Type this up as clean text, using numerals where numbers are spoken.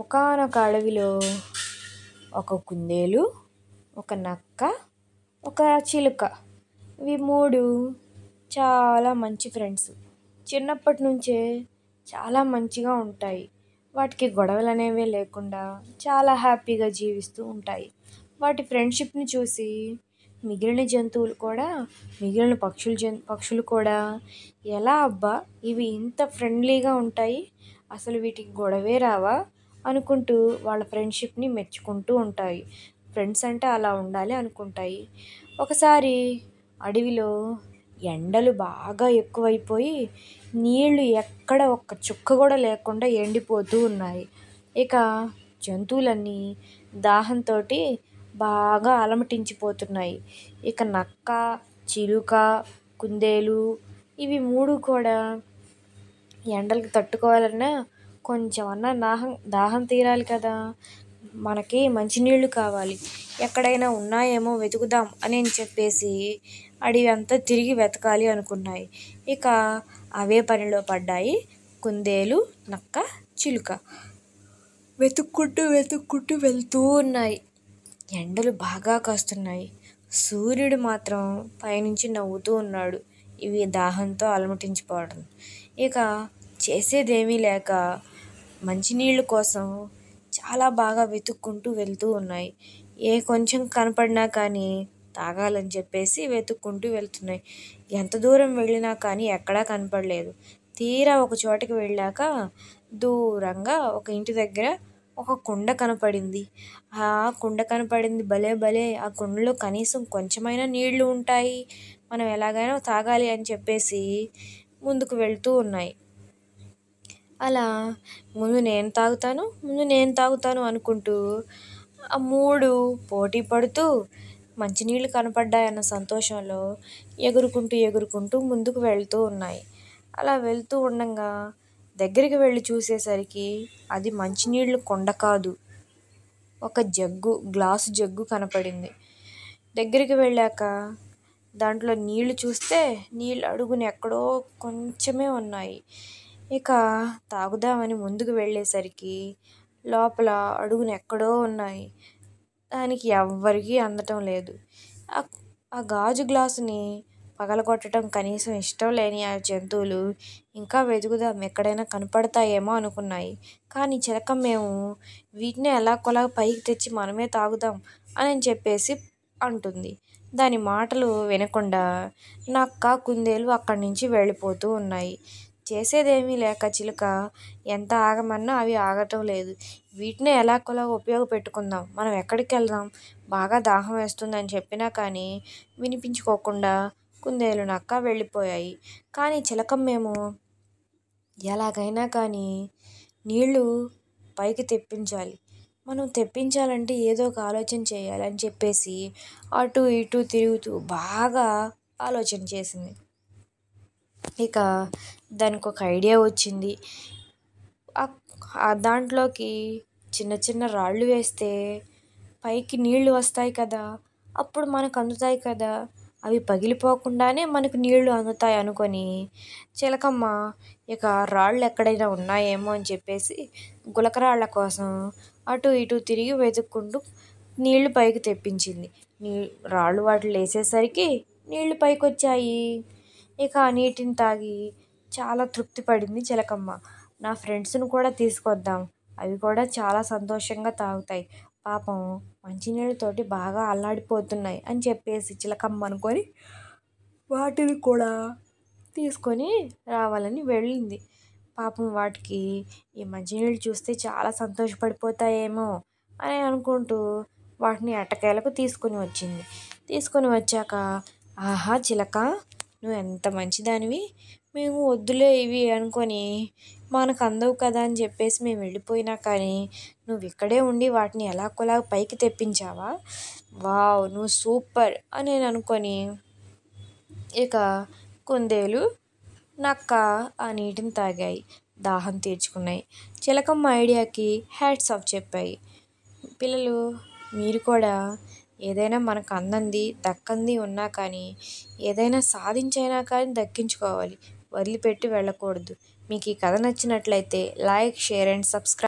ఒకానొక అడవిలో ఒక కుందేలు, ఒక నక్క, ఒక చిలుక, ఇవి మూడు చాలా మంచి ఫ్రెండ్స్. చిన్నప్పటి నుంచే చాలా మంచిగా ఉంటాయి. వాటికి గొడవలు అనేవి లేకుండా చాలా హ్యాపీగా జీవిస్తూ ఉంటాయి. వాటి ఫ్రెండ్షిప్ని చూసి మిగిలిన జంతువులు కూడా, మిగిలిన పక్షులు కూడా ఎలా అబ్బా ఇవి ఇంత ఫ్రెండ్లీగా ఉంటాయి, అసలు వీటికి గొడవే రావా అనుకుంటూ వాళ్ళ ఫ్రెండ్షిప్ని మెచ్చుకుంటూ ఉంటాయి. ఫ్రెండ్స్ అంటే అలా ఉండాలి అనుకుంటాయి. ఒకసారి అడవిలో ఎండలు బాగా ఎక్కువైపోయి నీళ్లు ఎక్కడ ఒక్క చుక్క కూడా లేకుండా ఎండిపోతూ ఉన్నాయి. ఇక జంతువులన్నీ దాహంతో బాగా అలమటించిపోతున్నాయి. ఇక నక్క, చిలుక, కుందేలు ఇవి మూడు కూడా ఎండలకు తట్టుకోవాలన్నా కొంచెమన్నా దాహం తీరాలి కదా, మనకి మంచినీళ్ళు కావాలి, ఎక్కడైనా ఉన్నాయేమో వెతుకుదాం అని చెప్పేసి అడవి అంతా తిరిగి వెతకాలి అనుకున్నాయి. ఇక అవే పనిలో పడ్డాయి కుందేలు, నక్క, చిలుక. వెతుక్కుంటూ వెళ్తూ ఉన్నాయి. ఎండలు బాగా కాస్తున్నాయి. సూర్యుడు మాత్రం పైనుంచి నవ్వుతూ ఉన్నాడు, ఇవి దాహంతో అలమటించిపోవడం. ఇక చేసేదేమీ లేక మంచినీళ్ళ కోసం చాలా బాగా వెతుక్కుంటూ వెళ్తూ ఉన్నాయి. ఏ కొంచెం కనపడినా కానీ తాగాలని చెప్పేసి వెతుక్కుంటూ వెళ్తున్నాయి. ఎంత దూరం వెళ్ళినా కానీ ఎక్కడా కనపడలేదు. తీరా ఒక చోటకి వెళ్ళాక దూరంగా ఒక ఇంటి దగ్గర ఒక కుండ కనపడింది. ఆ కుండ కనపడింది, భలే ఆ కుండలో కనీసం కొంచెమైనా నీళ్లు ఉంటాయి, మనం ఎలాగైనా తాగాలి అని చెప్పేసి ముందుకు వెళ్తూ ఉన్నాయి. అలా ముందు నేను తాగుతాను అనుకుంటూ ఆ మూడు పోటీ పడుతూ మంచినీళ్ళు కనపడ్డాయన్న సంతోషంలో ఎగురుకుంటూ ముందుకు వెళ్తూ ఉన్నాయి. అలా వెళ్తూ ఉండగా దగ్గరికి వెళ్ళి చూసేసరికి అది మంచినీళ్ళ కుండ కాదు, ఒక గ్లాసు జగ్గు కనపడింది. దగ్గరికి వెళ్ళాక దాంట్లో నీళ్లు చూస్తే నీళ్ళు అడుగున ఎక్కడో కొంచెమే ఉన్నాయి. ఇక తాగుదామని ముందుకు వెళ్ళేసరికి లోపల అడుగున ఎక్కడో ఉన్నాయి, దానికి ఎవ్వరికీ అందటం లేదు. ఆ గాజు గ్లాసుని పగలగొట్టడం కనీసం ఇష్టం లేని ఆ జంతువులు ఇంకా వెతుకుదాం ఎక్కడైనా కనపడతాయేమో అనుకున్నాయి. కానీ చిలకమ్మేమో వీటిని ఎలాగోలా పైకి తెచ్చి మనమే తాగుదాం అని చెప్పేసి అంటుంది. దాని మాటలు వినకుండా నక్క, కుందేలు అక్కడి నుంచి వెళ్ళిపోతూ ఉన్నాయి. చేసేదేమీ లేక చిలుక ఎంత ఆగమన్నా అవి ఆగటం లేదు. వీటినే ఎలాగోలా ఉపయోగపెట్టుకుందాం, మనం ఎక్కడికి వెళ్దాం, బాగా దాహం వేస్తుందని చెప్పినా కానీ వినిపించుకోకుండా కుందేలు, నక్క వెళ్ళిపోయాయి. కానీ చిలకమ్మేమో ఎలాగైనా కానీ నీళ్లు పైకి తెప్పించాలి, మనం తెప్పించాలంటే ఏదో ఒక ఆలోచన చేయాలి అని చెప్పేసి అటు ఇటు తిరుగుతూ బాగా ఆలోచన చేసింది. ఇక దానికి ఒక ఐడియా వచ్చింది. దాంట్లోకి చిన్న రాళ్ళు వేస్తే పైకి నీళ్లు వస్తాయి కదా, అప్పుడు మనకు అందుతాయి కదా, అవి పగిలిపోకుండానే మనకు నీళ్లు అందుతాయి అనుకొని చిలకమ్మ ఇక రాళ్ళు ఎక్కడైనా ఉన్నాయేమో అని చెప్పేసి గులకరాళ్ళ కోసం అటు ఇటు తిరిగి వెతుక్కుంటూ నీళ్లు పైకి తెప్పించింది. రాళ్ళు వాటిలో వేసేసరికి నీళ్లు పైకి వచ్చాయి. ఇక ఆ నీటిని తాగి చాలా తృప్తి పడింది చిలకమ్మ. నా ఫ్రెండ్స్ను కూడా తీసుకొద్దాం, అవి కూడా చాలా సంతోషంగా తాగుతాయి, పాపం మంచినీళ్ళతోటి బాగా అల్లాడిపోతున్నాయి అని చెప్పేసి చిలకమ్మ అనుకొని వాటిని కూడా తీసుకొని రావాలని వెళ్ళింది. పాపం వాటికి ఈ మంచినీళ్ళు చూస్తే చాలా సంతోషపడిపోతాయేమో అని అనుకుంటూ వాటిని ఎట్టకేలకు తీసుకొని వచ్చాక, ఆహా చిలక, నువ్వు ఎంత మంచిదానివి, మేము వద్దులే ఇవి అనుకొని మనకు అందవు కదా అని చెప్పేసి మేము వెళ్ళిపోయినా కానీ నువ్వు ఇక్కడే ఉండి వాటిని ఎలాగోలా పైకి తెప్పించావా, వావ్ నువ్వు సూపర్ అని నేను అనుకొని ఇక కుందేలు, నక్క ఆ నీటిని తాగాయి, దాహం తీర్చుకున్నాయి. చిలకమ్మ ఐడియాకి హ్యాట్స్ ఆఫ్ చెప్పాయి. పిల్లలు, మీరు కూడా ఏదైనా మనకు అందంది దక్కంది ఉన్నా కానీ ఏదైనా సాధించైనా కానీ దక్కించుకోవాలి, వదిలిపెట్టి వెళ్ళకూడదు. మీకు ఈ కథ నచ్చినట్లయితే లైక్, షేర్ అండ్ సబ్స్క్రైబ్.